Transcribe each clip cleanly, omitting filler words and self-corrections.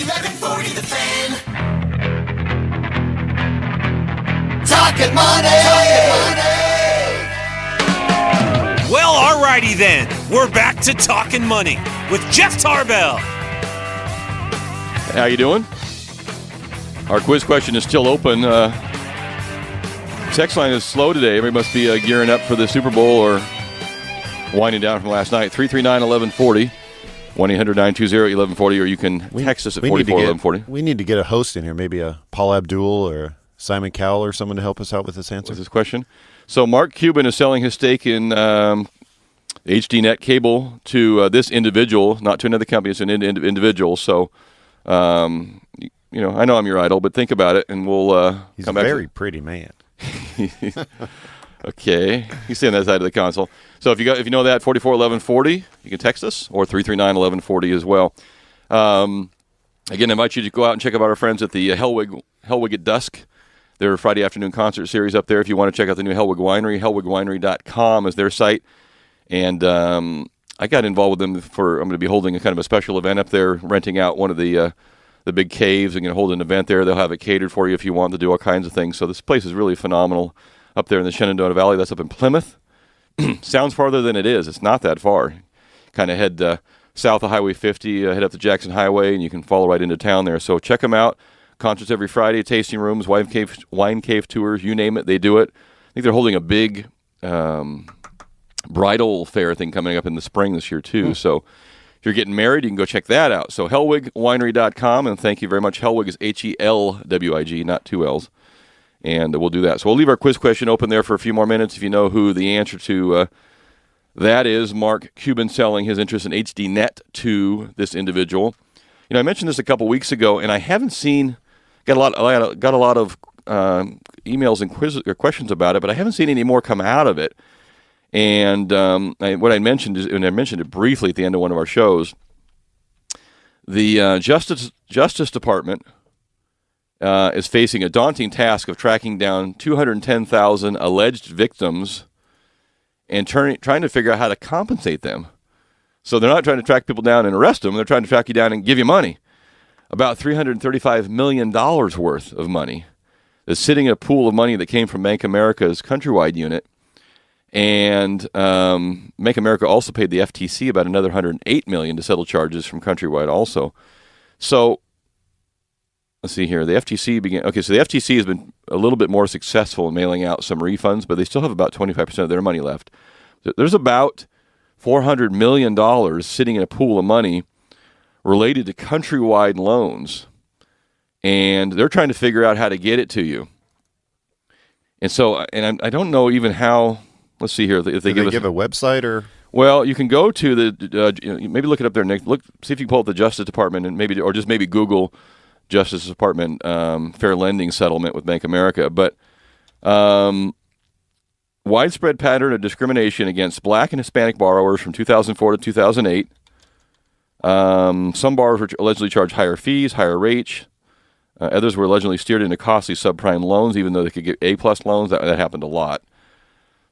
1140 The Fan. Talkin Money. Well, alrighty then. We're back to Talkin Money with Jeff Tarbell. How you doing? Our quiz question is still open. Text line is slow today. Everybody must be gearing up for the Super Bowl or winding down from last night. 339-1140, 1-800-920-1140, or you can text us at 44-1140. We need to get a host in here, maybe a Paul Abdul or Simon Cowell or someone to help us out with this answer. What's this question? So Mark Cuban is selling his stake in HDNet cable to this individual, not to another company. It's an individual. So, I know I'm your idol, but think about it, and we'll He's come a back. very pretty man. Okay, he's sitting on that side of the console. So if you know that 44-1140, you can text us, or 339-1140 as well. Again, I invite you to go out and check out our friends at the Hellwig at Dusk. Their Friday afternoon concert series up there. If you want to check out the new Hellwig Winery, hellwigwinery.com is their site. And I got involved with them I'm going to be holding a kind of a special event up there, renting out one of the big caves. I'm going to hold an event there. They'll have it catered for you if you want to do all kinds of things. So this place is really phenomenal up there in the Shenandoah Valley. That's up in Plymouth. Sounds farther than it is. It's not that far. Kind of head south of Highway 50, head up the Jackson Highway, and you can follow right into town there. So check them out. Concerts every Friday, tasting rooms, wine cave tours, you name it, they do it. I think they're holding a big bridal fair thing coming up in the spring this year too. So if you're getting married, you can go check that out. So hellwigwinery.com, and thank you very much. Hellwig is Helwig, not two L's. And we'll do that. So we'll leave our quiz question open there for a few more minutes. If you know who the answer to that is, Mark Cuban selling his interest in HDNet to this individual. I mentioned this a couple weeks ago, and I haven't seen got a lot of emails and questions about it, but I haven't seen any more come out of it. And what I mentioned is, and I mentioned it briefly at the end of one of our shows, the Justice Department is facing a daunting task of tracking down 210,000 alleged victims and trying to figure out how to compensate them. So they're not trying to track people down and arrest them. They're trying to track you down and give you money. About $335 million worth of money is sitting in a pool of money that came from Bank America's Countrywide unit. And Bank America also paid the FTC about another $108 million to settle charges from Countrywide also. So let's see here. The FTC so the FTC has been a little bit more successful in mailing out some refunds, but they still have about 25% of their money left. So there's about $400 million sitting in a pool of money related to Countrywide loans, and they're trying to figure out how to get it to you. And so, I don't know even how. Let's see here if they give a website or. Well, you can go to the maybe look it up there, Nick. See if you can pull up the Justice Department and maybe Google Justice Department fair lending settlement with Bank America, but. Widespread pattern of discrimination against Black and Hispanic borrowers from 2004 to 2008. Some borrowers were allegedly charged higher fees, higher rates. Others were allegedly steered into costly subprime loans, even though they could get A-plus loans. That happened a lot.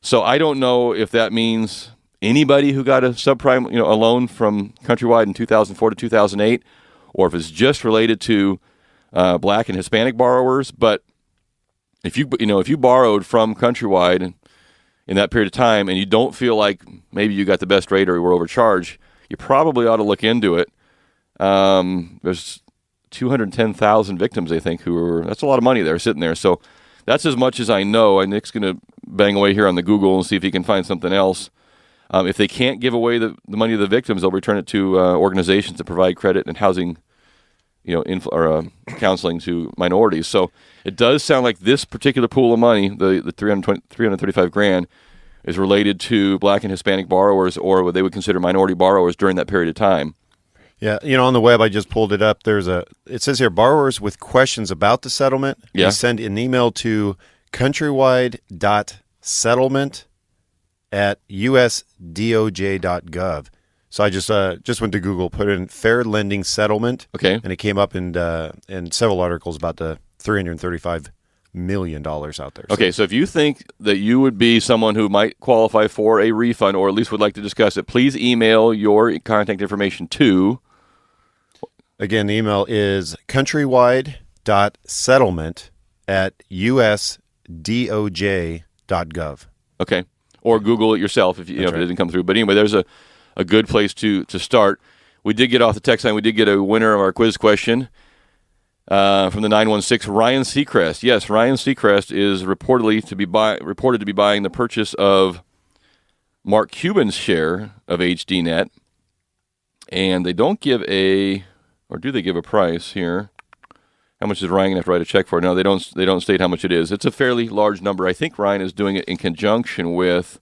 So I don't know if that means anybody who got a subprime, a loan from Countrywide in 2004 to 2008, or if it's just related to Black and Hispanic borrowers. But if you borrowed from Countrywide in that period of time, and you don't feel like maybe you got the best rate or you were overcharged, you probably ought to look into it. There's 210,000 victims, I think, that's a lot of money there sitting there. So that's as much as I know. And Nick's going to bang away here on the Google and see if he can find something else. If they can't give away the money to the victims, they'll return it to organizations that provide credit and housing, counseling to minorities. So it does sound like this particular pool of money, the $335,000, is related to Black and Hispanic borrowers, or what they would consider minority borrowers during that period of time. Yeah, on the web, I just pulled it up. It says here, borrowers with questions about the settlement, you send an email to countrywide.settlement@usdoj.gov. So I just went to Google, put in fair lending settlement, and it came up in several articles about the $335 million out there. Okay, so if you think that you would be someone who might qualify for a refund, or at least would like to discuss it, please email your contact information to Again, the email is countrywide.settlement@usdoj.gov. Okay. Or Google it yourself if, if it doesn't come through. But anyway, there's a good place to start. We did get off the text line. We did get a winner of our quiz question from the 916, Ryan Seacrest. Yes, Ryan Seacrest is reported to be buying the purchase of Mark Cuban's share of HDNet. And they don't give or do they give a price here? How much is Ryan going to have to write a check for? No, they don't state how much it is. It's a fairly large number. I think Ryan is doing it in conjunction with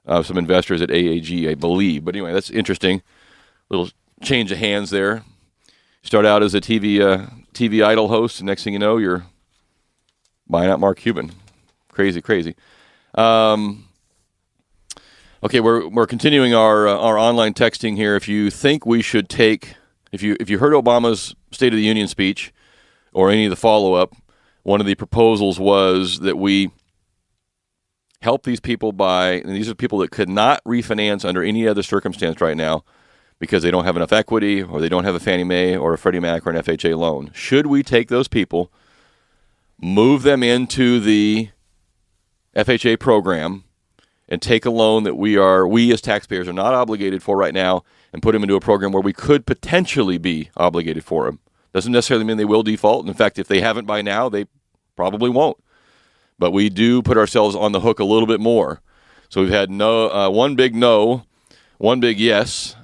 some investors at AAG, I believe. But anyway, that's interesting. Little change of hands there. Start out as a TV Idol host, and next thing you know, you're buying out Mark Cuban. Crazy. Okay, we're continuing our online texting here. If you think we should if you heard Obama's State of the Union speech or any of the follow-up, one of the proposals was that we help these people and these are people that could not refinance under any other circumstance right now because they don't have enough equity or they don't have a Fannie Mae or a Freddie Mac or an FHA loan. Should we take those people, move them into the FHA program, and take a loan that we as taxpayers are not obligated for right now and put them into a program where we could potentially be obligated for them? Doesn't necessarily mean they will default. In fact, if they haven't by now, they probably won't. But we do put ourselves on the hook a little bit more. So we've had one big no, one big yes.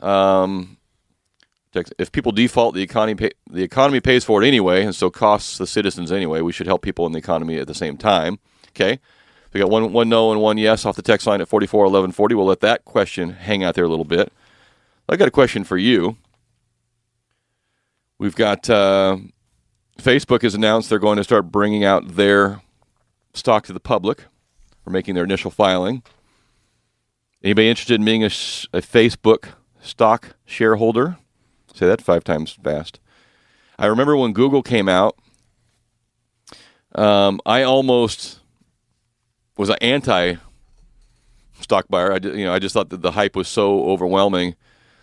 If people default, the economy pays for it anyway, and so costs the citizens anyway. We should help people in the economy at the same time. Okay? We got one no and one yes off the text line at 441140. We'll let that question hang out there a little bit. I got a question for you. We've got Facebook has announced they're going to start bringing out their stock to the public. We're making their initial filing. Anybody interested in being a Facebook stock shareholder? Say that 5 times fast. I remember when Google came out, I almost was an anti-stock buyer. I just thought that the hype was so overwhelming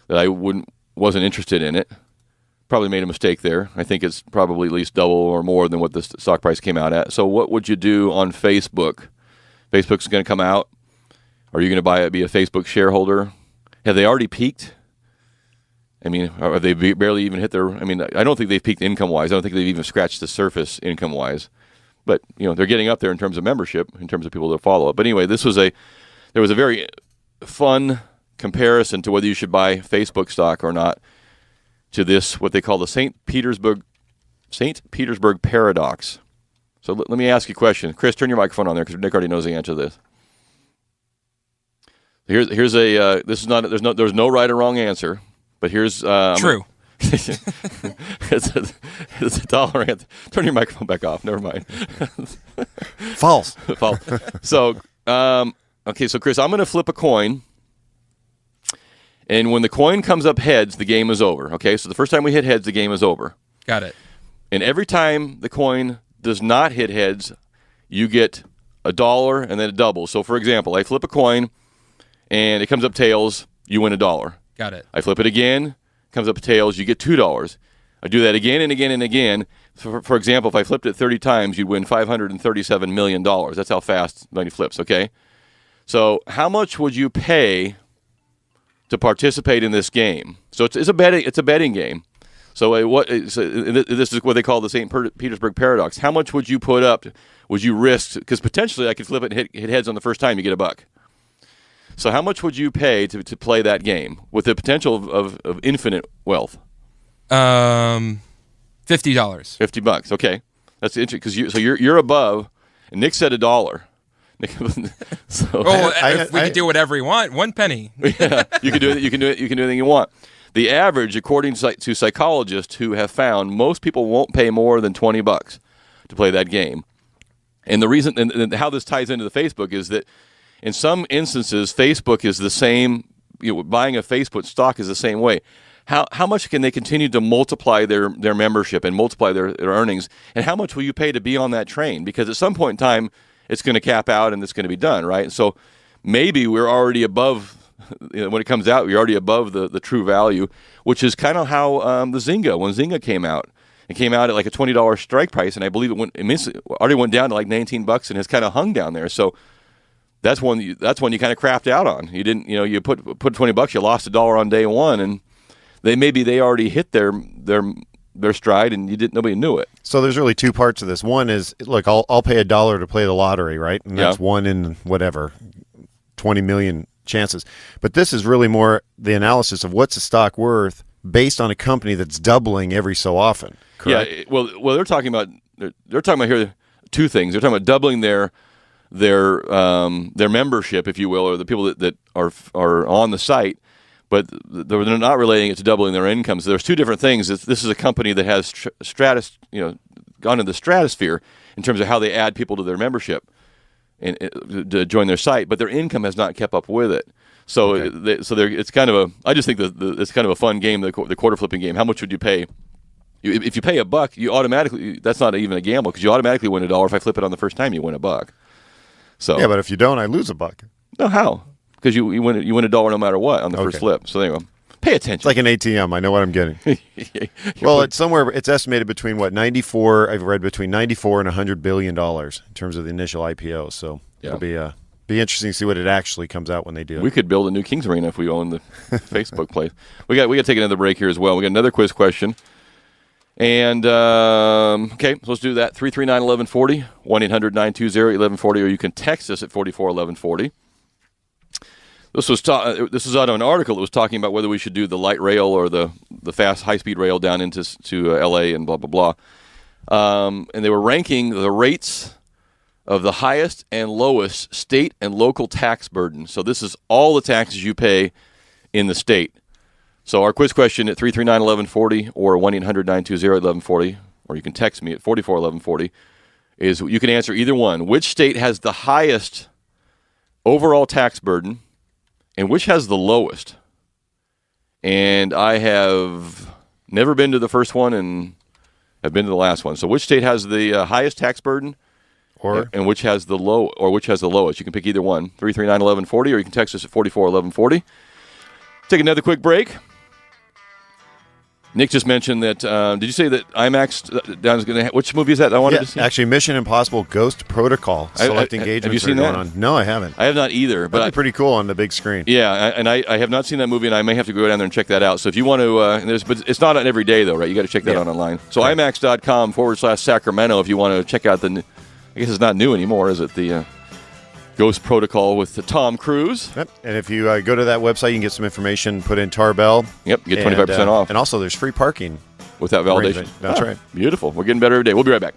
that I wasn't interested in it. Probably made a mistake there. I think it's probably at least double or more than what the stock price came out at. So what would you do on Facebook? Facebook's going to come out. Are you going to be a Facebook shareholder? Have they already peaked? I mean, have they barely even hit I don't think they've peaked income-wise. I don't think they've even scratched the surface income-wise. But, they're getting up there in terms of membership, in terms of people that follow it. But anyway, there was a very fun comparison to whether you should buy Facebook stock or not to this, what they call the St. Petersburg paradox. So let me ask you a question. Chris, turn your microphone on there because Nick already knows the answer to this. Here's there's no right or wrong answer, but here's true. It's a dollar answer. Turn your microphone back off. Never mind. False. False. So, okay. So, Chris, I'm going to flip a coin, and when the coin comes up heads, the game is over. Okay. So the first time we hit heads, the game is over. Got it. And every time the coin does not hit heads, you get $1 and then a double. So, for example, I flip a coin, and it comes up tails. You win $1. Got it. I flip it again. Comes up tails, you get $2. I do that again and again and again. For example, if I flipped it 30 times, you'd win $537 million. That's how fast money flips, okay? So how much would you pay to participate in this game? So it's a betting game. So this is what they call the St. Petersburg paradox. How much would you put up, would you risk? Because potentially I could flip it and hit heads on the first time, you get $1. So how much would you pay to play that game with the potential of infinite wealth? $50. $50. Okay, that's interesting because you're above, and Nick said $1. So if we could do whatever we want, 1 penny. Yeah, you can do it. You can do anything you want. The average, according to psychologists who have found, most people won't pay more than $20 to play that game. And the reason and how this ties into the Facebook is that, in some instances, Facebook is the same. Buying a Facebook stock is the same way. How much can they continue to multiply their membership and multiply their earnings? And how much will you pay to be on that train? Because at some point in time, it's going to cap out and it's going to be done, right? So maybe we're already above when it comes out, you're already above the true value, which is kind of how the Zynga, when Zynga came out, it came out at like a $20 strike price, and I believe it already went down to like $19 and has kind of hung down there. So that's one you kind of crapped out on. You didn't, you put $20, you lost $1 on day one, and they already hit their stride, and nobody knew it. So there's really two parts to this. One is, look, I'll pay $1 to play the lottery, right? And that's one in whatever 20 million chances. But this is really more the analysis of what's a stock worth based on a company that's doubling every so often. Correct? Yeah. Well, they're talking about here two things. They're talking about doubling their membership, if you will, or the people that are on the site. But they're not relating it to doubling their income. So there's two different things. This is a company that has gone into the stratosphere in terms of how they add people to their membership and to join their site, but their income has not kept up with it. So it's kind of I just think it's kind of a fun game, the quarter flipping game. How much would you pay? If you pay $1, you automatically, that's not even a gamble, because you automatically win $1. If I flip it on the first time, you win $1. So yeah, but if you don't, I lose $1. No, how? Because you win $1 no matter what on the first flip. So anyway, pay attention. It's like an ATM. I know what I'm getting. Well, it's estimated between 94. I've read between 94 and $100 billion in terms of the initial IPO. So it'll be interesting to see what it actually comes out when they do it. We could build a new Kings Arena if we own the Facebook place. We got to take another break here as well. We got another quiz question. And, okay, so let's do that. 339-1140, 1-800-920-1140, or you can text us at 441140. This was out of an article that was talking about whether we should do the light rail or the fast high-speed rail down into L.A. and blah, blah, blah. And they were ranking the rates of the highest and lowest state and local tax burden. So this is all the taxes you pay in the state. So our quiz question at 339-1140 or 1-800-920-1140, or you can text me at 441140, is you can answer either one. Which state has the highest overall tax burden and which has the lowest? And I have never been to the first one and have been to the last one. So which state has the highest tax burden and which has the lowest? You can pick either one. 339-1140, or you can text us at 441140. Take another quick break. Nick just mentioned that. Did you say that IMAX down is going to? Which movie is that? I wanted to see. Actually, Mission Impossible: Ghost Protocol. Select engagements. Have you seen that? On. No, I haven't. I have not either. But that'd be pretty cool on the big screen. Yeah, and I have not seen that movie, and I may have to go down there and check that out. So if you want to, but it's not on every day though, right? You got to check that out online. So IMAX.com/Sacramento if you want to check out I guess it's not new anymore, is it? The Ghost Protocol with Tom Cruise. Yep. And if you go to that website, you can get some information, put in Tarbell. Yep, get 25% off. And also, there's free parking. Without validation. That's right. Beautiful. We're getting better every day. We'll be right back.